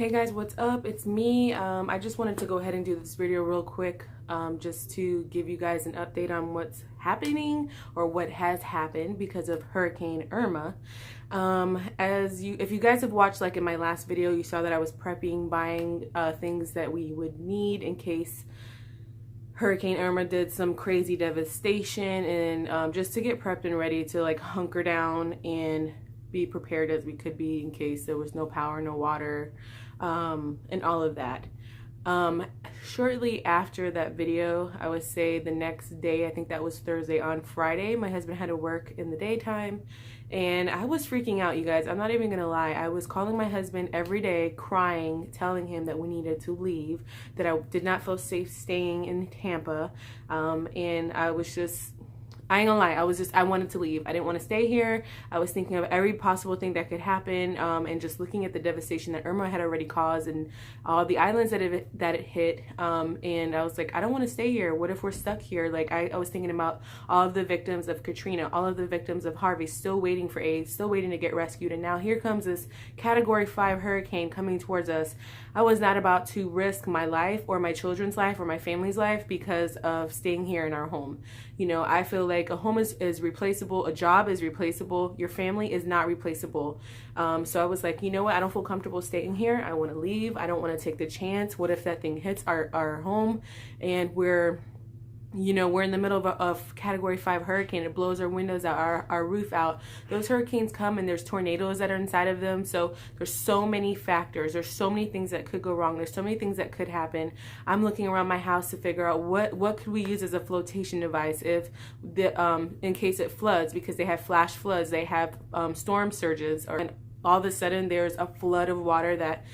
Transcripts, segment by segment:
Hey guys, what's up? It's me. I just wanted to go ahead and do this video real quick just to give you guys an update on what's happening or what has happened because of Hurricane Irma. If you guys have watched, like in my last video, you saw that I was prepping, buying things that we would need in case Hurricane Irma did some crazy devastation, and just to get prepped and ready to like hunker down and be prepared as we could be in case there was no power, no water, and all of that. Shortly after that video, I would say the next day, I think that was Thursday, on Friday, my husband had to work in the daytime, and I was freaking out, you guys. I'm not even gonna lie. I was calling my husband every day, crying, telling him that we needed to leave, that I did not feel safe staying in Tampa, and I was just, I ain't gonna lie, I wanted to leave. I didn't want to stay here. I was thinking of every possible thing that could happen, and just looking at the devastation that Irma had already caused and all the islands that it hit, and I was like, I don't want to stay here. What if we're stuck here? Like, I was thinking about all of the victims of Katrina, all of the victims of Harvey, still waiting for aid, still waiting to get rescued, and now here comes this Category 5 hurricane coming towards us. I was not about to risk my life or my children's life or my family's life because of staying here in our home. You know, I feel like a home is replaceable, a job is replaceable, your family is not replaceable. So I was like, you know what, I don't feel comfortable staying here. I want to leave. I don't want to take the chance. What if that thing hits our home and we're in the middle of Category 5 hurricane? It blows our windows out, our roof out. Those hurricanes come and there's tornadoes that are inside of them. So there's so many factors. There's so many things that could go wrong. There's so many things that could happen. I'm looking around my house to figure out what could we use as a flotation device if in case it floods, because they have flash floods, they have storm surges, and all of a sudden there's a flood of water that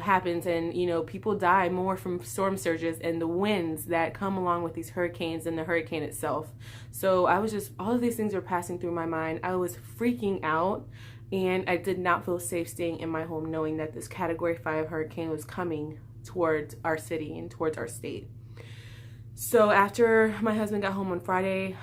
happens, and people die more from storm surges and the winds that come along with these hurricanes than the hurricane itself. So I was just, all of these things were passing through my mind. I was freaking out, and I did not feel safe staying in my home knowing that this Category 5 hurricane was coming towards our city and towards our state. So after my husband got home on Friday,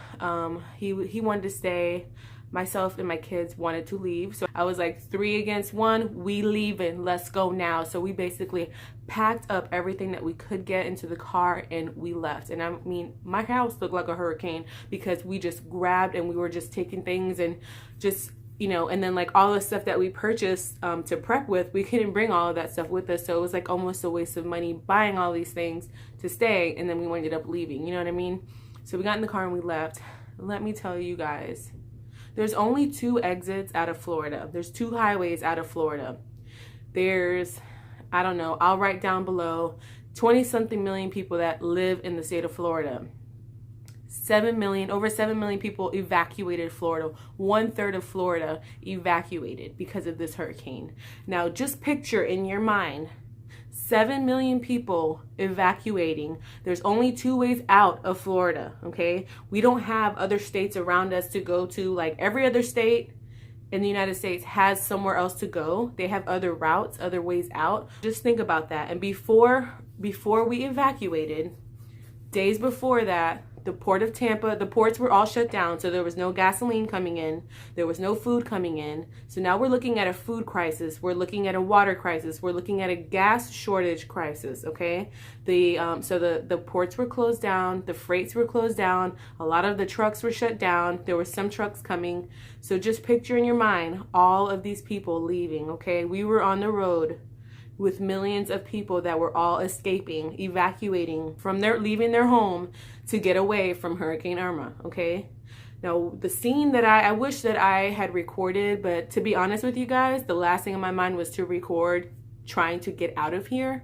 he wanted to stay. Myself and my kids wanted to leave. So I was like, 3 against 1, we leaving, let's go now. So we basically packed up everything that we could get into the car and we left. And I mean, my house looked like a hurricane because we just grabbed and we were just taking things and just, and then like all the stuff that we purchased to prep with, we couldn't bring all of that stuff with us. So it was like almost a waste of money buying all these things to stay, and then we ended up leaving, you know what I mean? So we got in the car and we left. Let me tell you guys, there's only 2 exits out of Florida. There's 2 highways out of Florida. There's, I don't know, I'll write down below, 20-something million people that live in the state of Florida. Over 7 million people evacuated Florida. 1/3 of Florida evacuated because of this hurricane. Now just picture in your mind, 7 million people evacuating. There's only 2 ways out of Florida, okay? We don't have other states around us to go to. Like every other state in the United States has somewhere else to go. They have other routes, other ways out. Just think about that. And before we evacuated, days before that, the port of Tampa, the ports were all shut down, so there was no gasoline coming in, there was no food coming in. So now we're looking at a food crisis, we're looking at a water crisis, we're looking at a gas shortage crisis, okay? So the ports were closed down, the freights were closed down, a lot of the trucks were shut down, there were some trucks coming. So just picture in your mind all of these people leaving, okay? We were on the road with millions of people that were all escaping, evacuating from leaving their home to get away from Hurricane Irma, okay? Now, the scene that I wish that I had recorded, but to be honest with you guys, the last thing in my mind was to record trying to get out of here.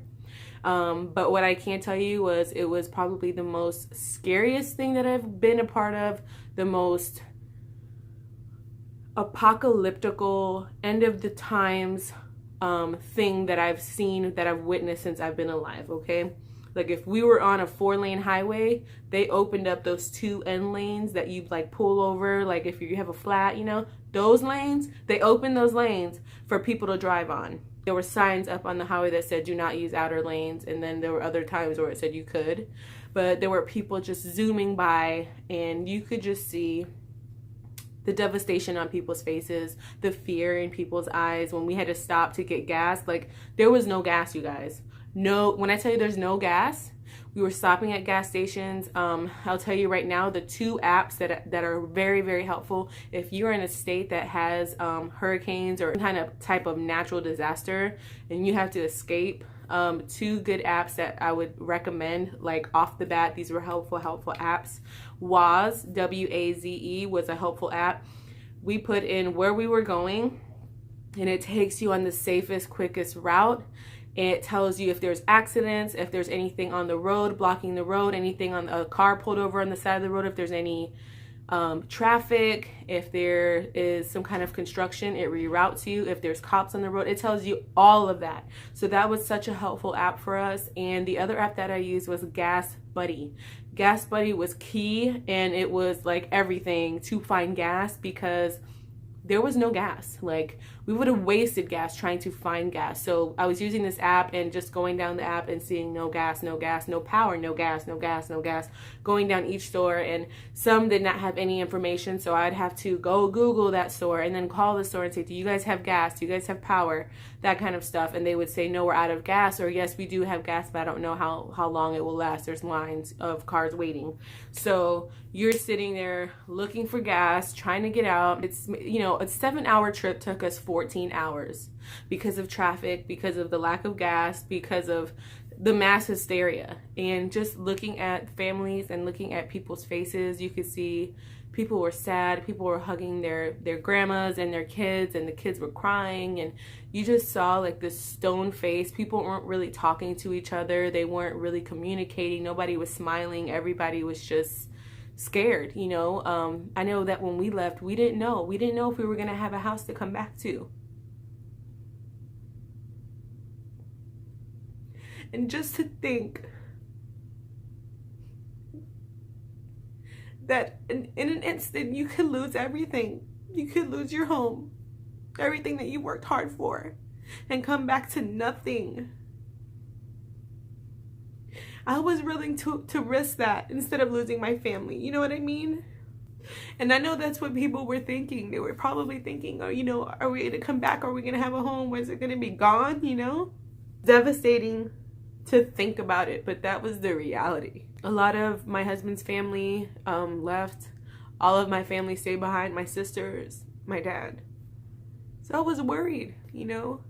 But what I can tell you was it was probably the most scariest thing that I've been a part of, the most apocalyptical, end of the times thing that I've seen, that I've witnessed since I've been alive, okay? Like if we were on a 4-lane highway, they opened up those 2 end lanes that you like pull over, like if you have a flat, those lanes, they opened those lanes for people to drive on. There were signs up on the highway that said do not use outer lanes, and then there were other times where it said you could, but there were people just zooming by, and you could just see the devastation on people's faces, the fear in people's eyes when we had to stop to get gas. Like, there was no gas, you guys. No, when I tell you there's no gas, we were stopping at gas stations. I'll tell you right now, the two apps that are very, very helpful if you're in a state that has hurricanes or kind of type of natural disaster and you have to escape. Two good apps that I would recommend, like off the bat, these were helpful apps. Waze, W-A-Z-E, was a helpful app. We put in where we were going and it takes you on the safest, quickest route. It tells you if there's accidents, if there's anything on the road blocking the road, anything on a car pulled over on the side of the road, if there's any traffic, if there is some kind of construction, it reroutes you. If there's cops on the road, it tells you all of that. So that was such a helpful app for us. And the other app that I used was Gas Buddy. Gas Buddy was key, and it was like everything to find gas because there was no gas. Like, we would have wasted gas trying to find gas. So I was using this app and just going down the app and seeing no gas, no gas, no power, no gas, no gas, no gas, going down each store. And some did not have any information. So I'd have to go Google that store and then call the store and say, do you guys have gas? Do you guys have power? That kind of stuff. And they would say, no, we're out of gas. Or yes, we do have gas, but I don't know how long it will last. There's lines of cars waiting. So you're sitting there looking for gas, trying to get out. It's, you know, a 7-hour trip took us 14 hours because of traffic, because of the lack of gas, because of the mass hysteria. And just looking at families and looking at people's faces, you could see people were sad, people were hugging their grandmas and their kids, and the kids were crying, and you just saw like this stone face. People weren't really talking to each other, they weren't really communicating, nobody was smiling, everybody was just scared, you know. I know that when we left, we didn't know if we were gonna have a house to come back to. And just to think that in an instant you could lose everything. You could lose your home, everything that you worked hard for, and come back to nothing. I was willing to risk that instead of losing my family. You know what I mean? And I know that's what people were thinking. They were probably thinking, oh, you know, are we going to come back? Are we going to have a home? Or is it going to be gone? You know? Devastating to think about it, but that was the reality. A lot of my husband's family left. All of my family stayed behind. My sisters, my dad. So I was worried, you know?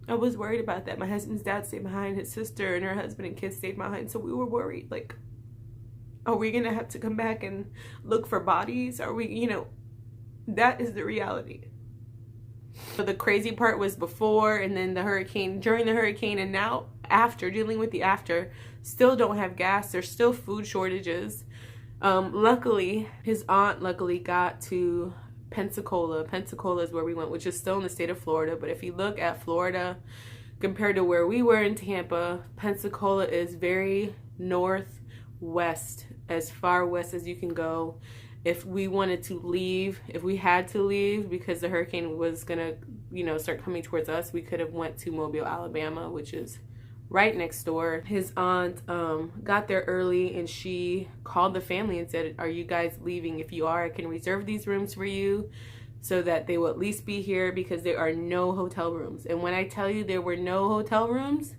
I was worried about that. My husband's dad stayed behind, his sister and her husband and kids stayed behind. So we were worried, like, are we gonna have to come back and look for bodies? Are we, you know, that is the reality. So the crazy part was before and then the hurricane, during the hurricane, and now after, dealing with the after. Still don't have gas. There's still food shortages. Luckily, his aunt got to Pensacola. Pensacola is where we went, which is still in the state of Florida. But if you look at Florida compared to where we were in Tampa, Pensacola is very northwest, as far west as you can go. If we wanted to leave, if we had to leave because the hurricane was gonna, you know, start coming towards us, we could have went to Mobile, Alabama, which is right next door. His aunt got there early and she called the family and said, are you guys leaving? If you are, I can reserve these rooms for you so that they will at least be here, because there are no hotel rooms. And when I tell you there were no hotel rooms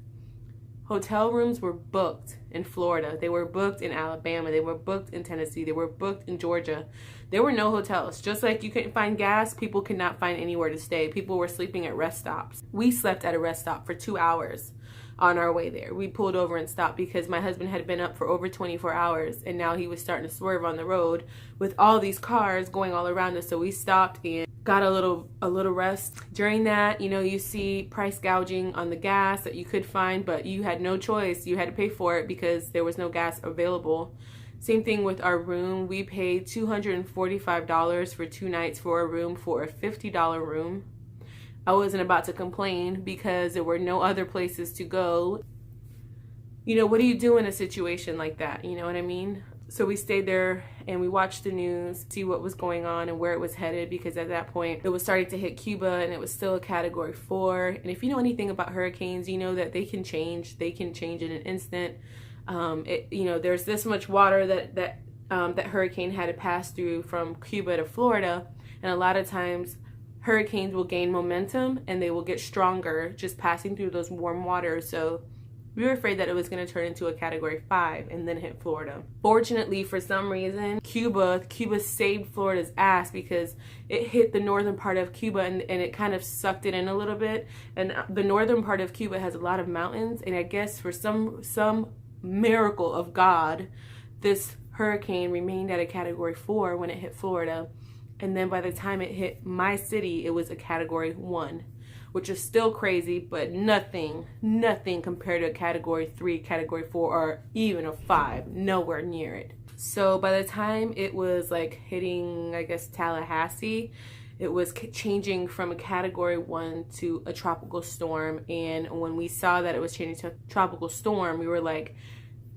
were booked in Florida. They were booked in Alabama. They were booked in Tennessee. They were booked in Georgia. There were no hotels. Just like you couldn't find gas, people could not find anywhere to stay. People were sleeping at rest stops. We slept at a rest stop for 2 hours on our way there. We pulled over and stopped because my husband had been up for over 24 hours and now he was starting to swerve on the road with all these cars going all around us. So we stopped and got a little rest. During that, you know, you see price gouging on the gas that you could find, but you had no choice. You had to pay for it because there was no gas available. Same thing with our room. We paid $245 for 2 nights for a room, for a $50 room. I wasn't about to complain because there were no other places to go. You know, what do you do in a situation like that? You know what I mean? So we stayed there and we watched the news, see what was going on and where it was headed, because at that point it was starting to hit Cuba and it was still a category 4. And if you know anything about hurricanes, you know that they can change in an instant. You know, there's this much water that that hurricane had to pass through from Cuba to Florida. And a lot of times hurricanes will gain momentum and they will get stronger just passing through those warm waters. So we were afraid that it was going to turn into a Category 5 and then hit Florida. Fortunately, for some reason, Cuba saved Florida's ass, because it hit the northern part of Cuba and it kind of sucked it in a little bit. And the northern part of Cuba has a lot of mountains, and I guess for some miracle of God, this hurricane remained at a Category 4 when it hit Florida. And then by the time it hit my city, it was a Category 1. Which is still crazy, but nothing compared to a Category 3, Category 4, or even a 5. Nowhere near it. So by the time it was like hitting, I guess, Tallahassee, it was changing from a Category 1 to a tropical storm. And when we saw that it was changing to a tropical storm, we were like,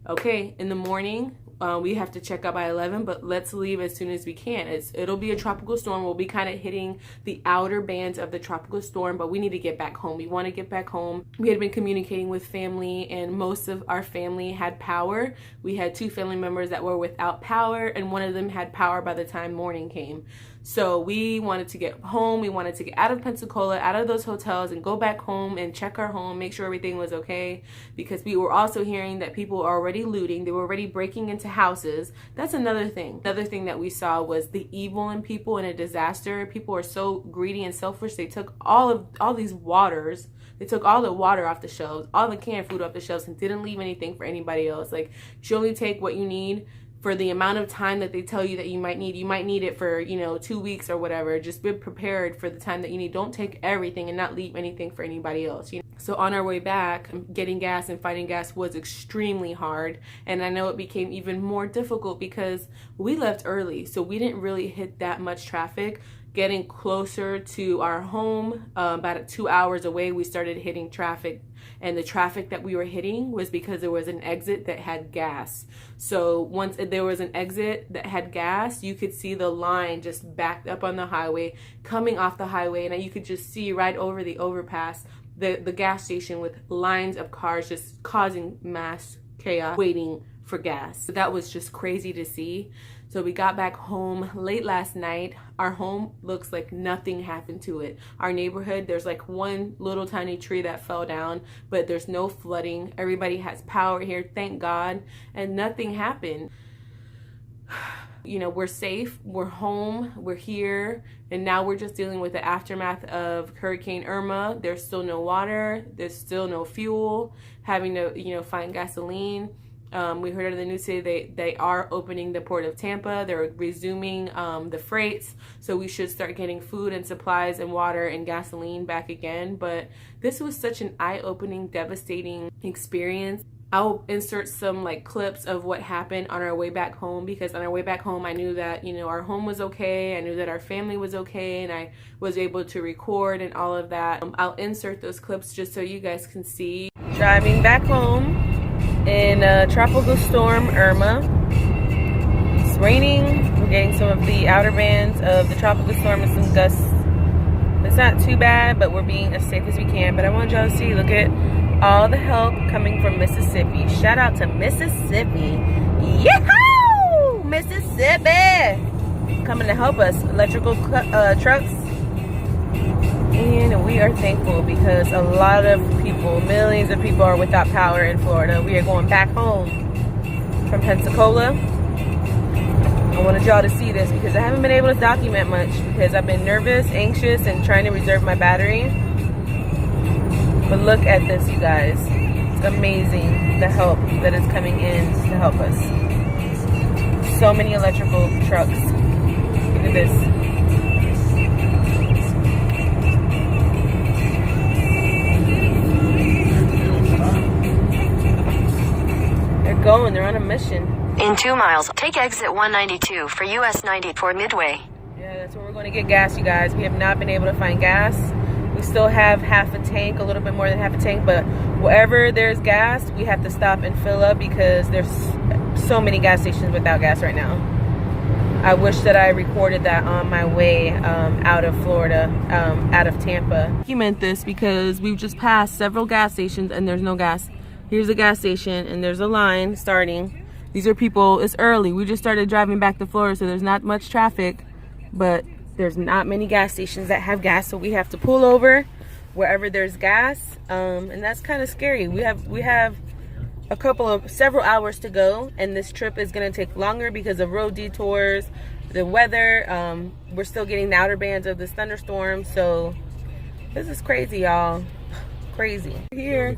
okay, in the morning, we have to check out by 11, but let's leave as soon as we can. It'll be a tropical storm. We'll be kind of hitting the outer bands of the tropical storm, but we need to get back home. We want to get back home. We had been communicating with family, and most of our family had power. We had 2 family members that were without power, and one of them had power by the time morning came. So we wanted to get home. We wanted to get out of Pensacola, out of those hotels, and go back home and check our home, make sure everything was okay, because we were also hearing that people were already looting. They were already breaking into houses. That's another thing. Another thing that we saw was the evil in people in a disaster. People are so greedy and selfish. They took all these waters. They took all the water off the shelves, all the canned food off the shelves, and didn't leave anything for anybody else. Like, you only take what you need for the amount of time that they tell you that you might need. You might need it for, 2 weeks or whatever. Just be prepared for the time that you need. Don't take everything and not leave anything for anybody else. So on our way back, getting gas and finding gas was extremely hard. And I know it became even more difficult because we left early. So we didn't really hit that much traffic. Getting closer to our home, about 2 hours away, we started hitting traffic. And the traffic that we were hitting was because there was an exit that had gas. So once there was an exit that had gas, you could see the line just backed up on the highway, coming off the highway, and you could just see right over the overpass the gas station with lines of cars just causing mass chaos waiting for gas. So that was just crazy to see. So we got back home late last night. Our home looks like nothing happened to it. Our neighborhood, there's like one little tiny tree that fell down, but there's no flooding. Everybody has power here, thank God, and nothing happened. We're safe, we're home, we're here, and now we're just dealing with the aftermath of Hurricane Irma. There's still no water, there's still no fuel, having to, find gasoline. We heard on the news today they are opening the port of Tampa. They're resuming the freights, so we should start getting food and supplies and water and gasoline back again. But this was such an eye-opening, devastating experience. I'll insert some clips of what happened on our way back home, because on our way back home I knew that our home was okay, I knew that our family was okay, and I was able to record and all of that. I'll insert those clips just so you guys can see. Driving back home in Tropical Storm Irma. It's raining. We're getting some of the outer bands of the tropical storm and some gusts. It's not too bad, but we're being as safe as we can. But I want y'all to see, look at all the help coming from Mississippi. Shout out to Mississippi. Yahoo! Mississippi! Coming to help us. Electrical trucks. And we are thankful because a lot of people, millions of people are without power in Florida. We are going back home from Pensacola. I wanted y'all to see this because I haven't been able to document much because I've been nervous, anxious, and trying to reserve my battery. But look at this, you guys. It's amazing, the help that is coming in to help us. So many electrical trucks. Look at this. Going, they're on a mission. In 2 miles, take exit 192 for US 94 Midway. Yeah, that's where we're going to get gas, you guys. We have not been able to find gas. We still have half a tank, a little bit more than half a tank, but wherever there's gas, we have to stop and fill up because there's so many gas stations without gas right now. I wish that I recorded that on my way out of Florida, out of Tampa. He meant this because we've just passed several gas stations and there's no gas. Here's a gas station and there's a line starting. These are people, it's early. We just started driving back to Florida, so there's not much traffic, but there's not many gas stations that have gas, so we have to pull over wherever there's gas, and that's kind of scary. We have several hours to go, and this trip is going to take longer because of road detours, the weather. We're still getting the outer bands of this thunderstorm, so this is crazy, y'all. Crazy. Here,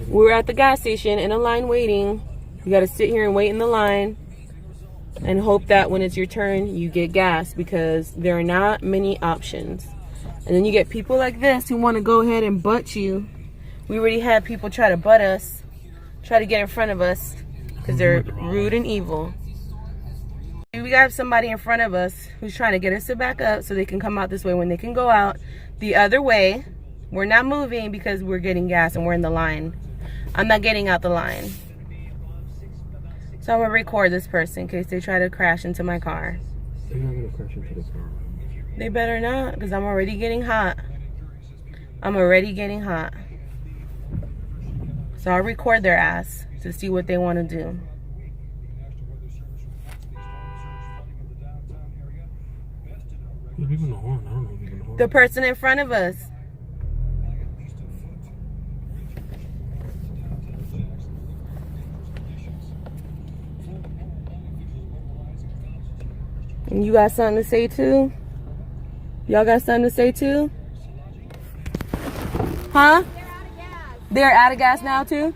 we're at the gas station in a line waiting. You got to sit here and wait in the line and hope that when it's your turn, you get gas, because there are not many options. And then you get people like this who want to go ahead and butt you. We already had people try to butt us, try to get in front of us, because they're rude and evil. We got somebody in front of us who's trying to get us to back up so they can come out this way when they can go out the other way. We're not moving because we're getting gas and we're in the line. I'm not getting out the line. So I'm going to record this person in case they try to crash into my car. They're not going to crash into the car. They better not, because I'm already getting hot. I'm already getting hot. So I'll record their ass to see what they want to do. Who's beeping the horn? I don't know who's beeping the horn. The person in front of us. And you got something to say too? Y'all got something to say too? Huh? They're out of gas now too?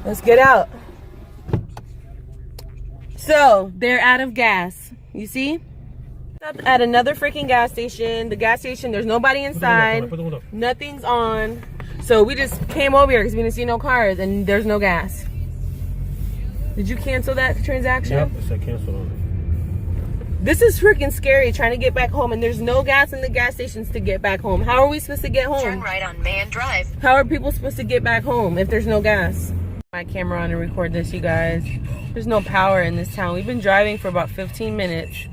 Let's get out. So, they're out of gas. You see? At another freaking gas station. The gas station, there's nobody inside. Nothing's on. So we just came over here because we didn't see no cars and there's no gas. Did you cancel that transaction? Yep, it said cancel on it. This is freaking scary, trying to get back home, and there's no gas in the gas stations to get back home. How are we supposed to get home? Turn right on Man Drive. How are people supposed to get back home if there's no gas? My camera on to record this, you guys. There's no power in this town. We've been driving for about 15 minutes.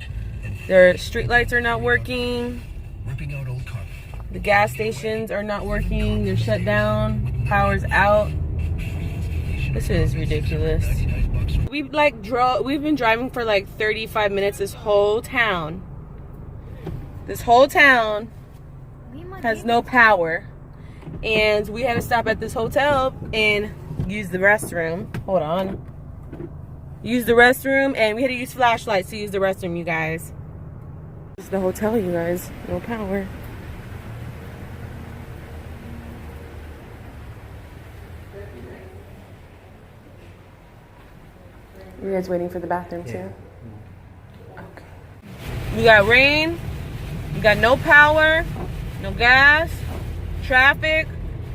Their street lights are not working. The gas stations are not working. They're shut down. Power's out. This is ridiculous. We've been driving for like 35 minutes. This whole town has no power, and we had to stop at this hotel and use the restroom. Hold on. Use the restroom, and we had to use flashlights to use the restroom, you guys. This is the hotel, you guys. No power. You guys waiting for the bathroom too? Yeah. Okay. We got rain. We got no power, no gas, traffic,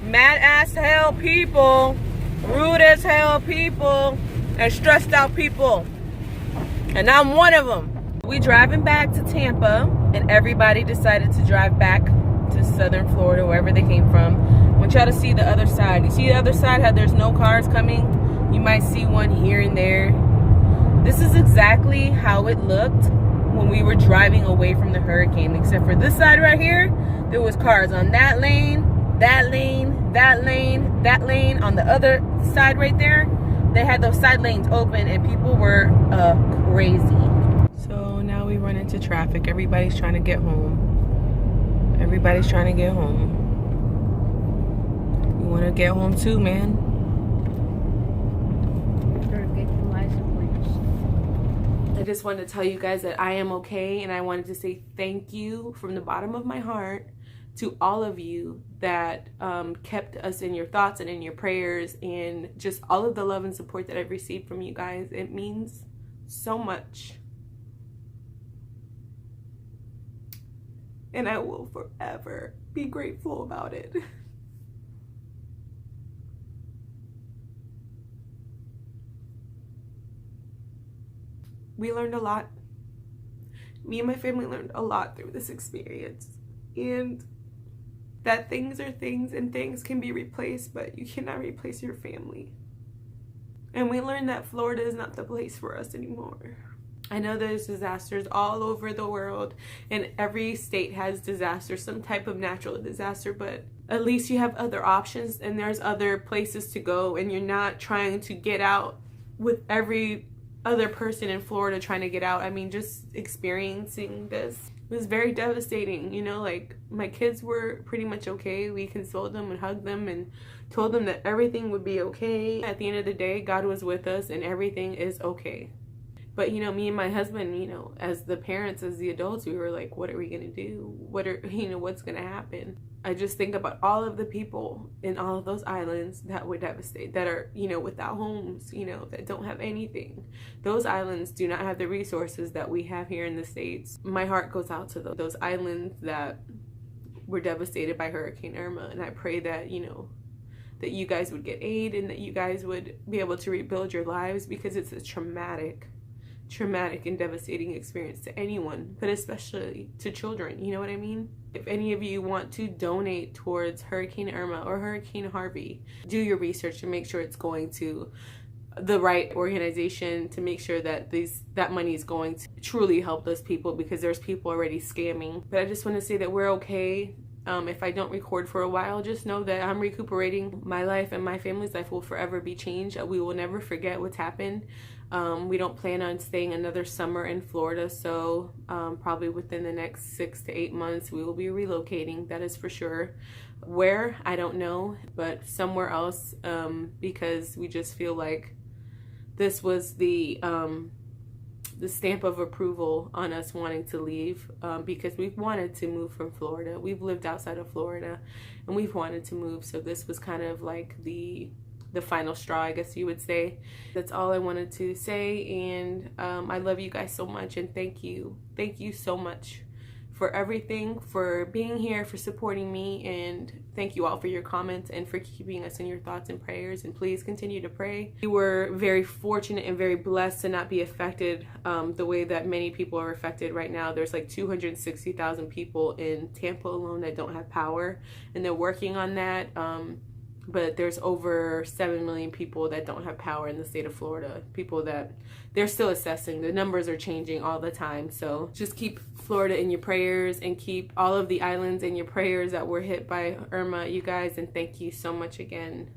mad as hell people, rude as hell people, and stressed out people. And I'm one of them. We driving back to Tampa, and everybody decided to drive back to Southern Florida, wherever they came from. I want y'all to see the other side. You see the other side, how there's no cars coming? You might see one here and there. This is exactly how it looked when we were driving away from the hurricane, except for this side right here, there was cars on that lane, that lane, that lane, that lane. On the other side right there, they had those side lanes open and people were crazy. So now we run into traffic. Everybody's trying to get home. Everybody's trying to get home. You want to get home too, man. I just wanted to tell you guys that I am okay, and I wanted to say thank you from the bottom of my heart to all of you that kept us in your thoughts and in your prayers, and just all of the love and support that I've received from you guys. It means so much. And I will forever be grateful about it. We learned a lot. Me and my family learned a lot through this experience. And that things are things and things can be replaced, but you cannot replace your family. And we learned that Florida is not the place for us anymore. I know there's disasters all over the world, and every state has disasters, some type of natural disaster, but at least you have other options and there's other places to go, and you're not trying to get out with every other person in Florida trying to get out. I mean, just experiencing this was very devastating. You know, like, my kids were pretty much okay. We consoled them and hugged them and told them that everything would be okay. At the end of the day, God was with us and everything is okay. But, you know, me and my husband, you know, as the parents, as the adults, we were like, what are we going to do? What's going to happen? I just think about all of the people in all of those islands that were devastated, that are, you know, without homes, you know, that don't have anything. Those islands do not have the resources that we have here in the States. My heart goes out to those islands that were devastated by Hurricane Irma. And I pray that, you know, that you guys would get aid and that you guys would be able to rebuild your lives, because it's a traumatic and devastating experience to anyone, but especially to children. You know what I mean? If any of you want to donate towards Hurricane Irma or Hurricane Harvey, do your research and make sure it's going to the right organization, to make sure that that money is going to truly help those people, because there's people already scamming. But I just want to say that we're okay. If I don't record for a while, just know that I'm recuperating. My life and my family's life will forever be changed. We will never forget what's happened. We don't plan on staying another summer in Florida, so probably within the next 6 to 8 months we will be relocating. That is for sure. Where, I don't know, but somewhere else, because we just feel like this was the stamp of approval on us wanting to leave, because we've wanted to move from Florida. We've lived outside of Florida and we've wanted to move, so this was kind of like the final straw, I guess you would say. That's all I wanted to say, and I love you guys so much, and thank you so much for everything, for being here, for supporting me, and thank you all for your comments and for keeping us in your thoughts and prayers. And please continue to pray. We were very fortunate and very blessed to not be affected the way that many people are affected right now. There's like 260,000 people in Tampa alone that don't have power, and they're working on that. But there's over 7 million people that don't have power in the state of Florida. People that they're still assessing. The numbers are changing all the time. So just keep Florida in your prayers, and keep all of the islands in your prayers that were hit by Irma, you guys. And thank you so much again.